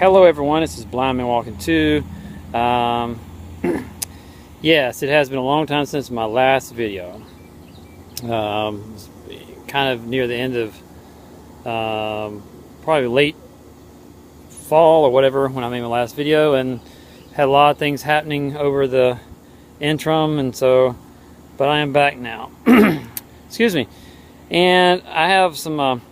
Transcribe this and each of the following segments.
Hello everyone, this is Blind Man Walking 2. Yes, it has been a long time since my last video. It's kind of near the end of probably late fall or whatever when I made my last video, and had a lot of things happening over the interim, and so, but I am back now. Excuse me. And I have some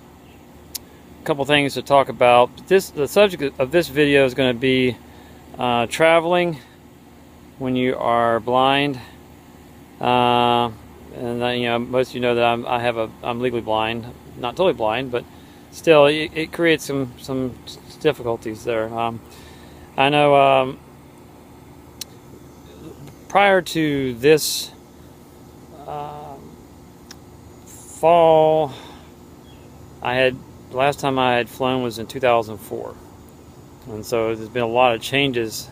couple things to talk about. The subject of this video is going to be traveling when you are blind, and you know, most of you know that I'm legally blind, not totally blind, but still it creates some difficulties there. I know prior to this fall, the last time I had flown was in 2004, and so there's been a lot of changes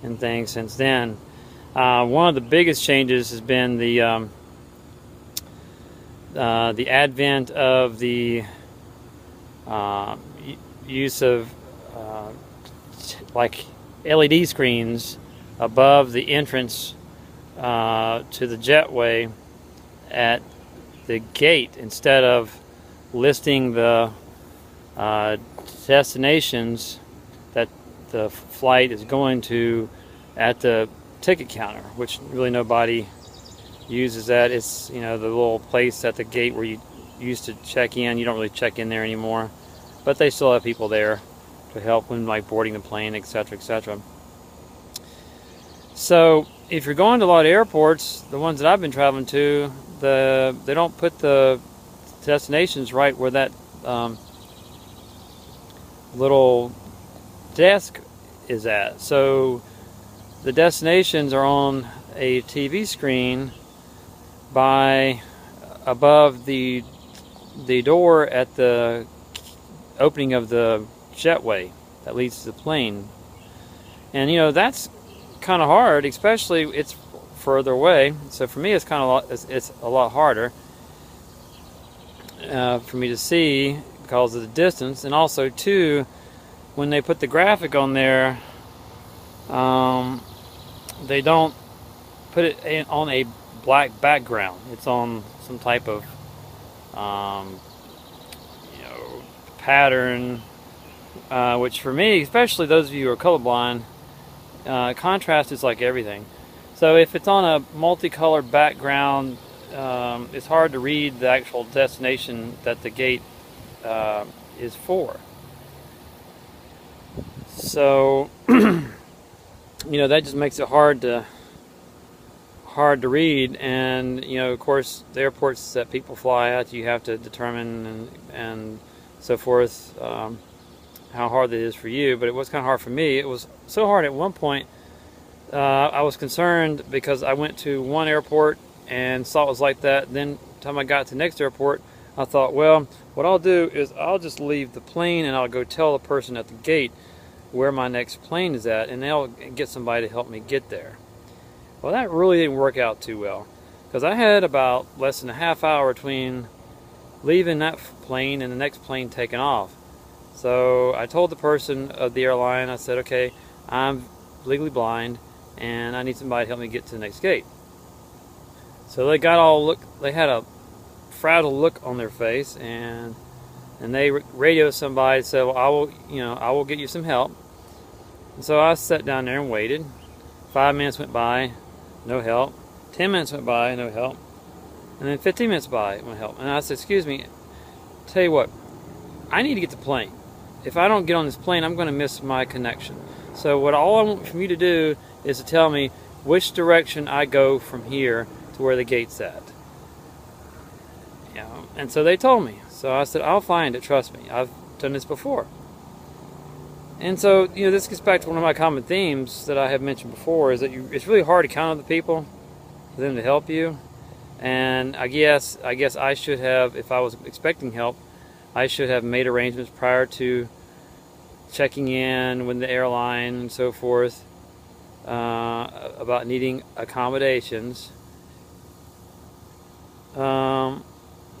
and things since then. One of the biggest changes has been the advent of the use of like LED screens above the entrance to the jetway at the gate, instead of listing the destinations that the flight is going to at the ticket counter, which really nobody uses that. It's, you know, the little place at the gate where you used to check in. You don't really check in there anymore, but they still have people there to help when like boarding the plane, etc., etc. So if you're going to a lot of airports, the ones that I've been traveling to, they don't put the destinations right where that little desk is at. So the destinations are on a TV screen by above the door at the opening of the jetway that leads to the plane. And you know, that's kind of hard, especially it's further away. So for me, it's a lot harder for me to see because of the distance. And also too, when they put the graphic on there, they don't put it on a black background. It's on some type of you know, pattern, which for me, especially those of you who are colorblind, contrast is like everything. So if it's on a multicolored background, it's hard to read the actual destination that the gate is for. So you know, that just makes it hard to read. And you know, of course, the airports that people fly at, you have to determine and so forth how hard it is for you. But it was kind of hard for me. It was so hard at one point. I was concerned because I went to one airport and saw it was like that. Then, by the time I got to the next airport, I thought, well, what I'll do is I'll just leave the plane and I'll go tell the person at the gate where my next plane is at, and they'll get somebody to help me get there. Well, that really didn't work out too well, because I had about less than a half hour between leaving that plane and the next plane taking off. So I told the person of the airline, I said, okay, I'm legally blind and I need somebody to help me get to the next gate. So they had a frazzled look on their face, and they radioed somebody and said, well, I will get you some help. And so I sat down there and waited. 5 minutes went by, no help. 10 minutes went by, no help. And then 15 minutes by, no help. And I said, excuse me, tell you what, I need to get the plane. If I don't get on this plane, I'm going to miss my connection. So all I want from you to do is to tell me which direction I go from here to where the gate's at. You know, and so they told me. So I said, I'll find it, trust me. I've done this before. And so, you know, this gets back to one of my common themes that I have mentioned before, is that it's really hard to count on the people for them to help you. And I guess I should have, if I was expecting help, I should have made arrangements prior to checking in with the airline and so forth about needing accommodations. And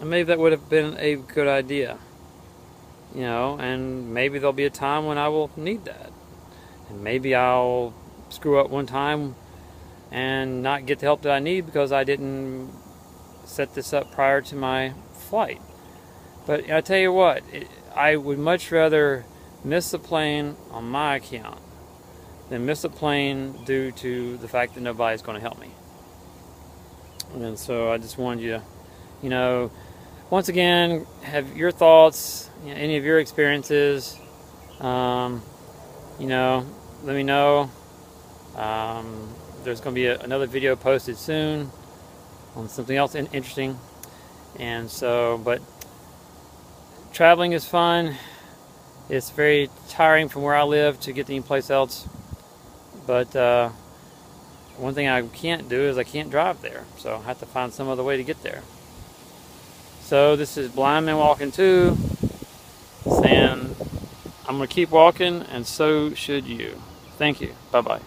maybe that would have been a good idea. you know, and maybe there'll be a time when I will need that. And maybe I'll screw up one time and not get the help that I need because I didn't set this up prior to my flight. But I tell you what, I would much rather miss the plane on my account than miss a plane due to the fact that nobody's going to help me. And so I just wanted you to, you know, once again, have your thoughts, you know, any of your experiences, you know, let me know. There's going to be another video posted soon on something else interesting. And so, but traveling is fun. It's very tiring from where I live to get to any place else. But one thing I can't do is I can't drive there. So I have to find some other way to get there. So this is Blind Man Walking 2, saying I'm going to keep walking, and so should you. Thank you. Bye-bye.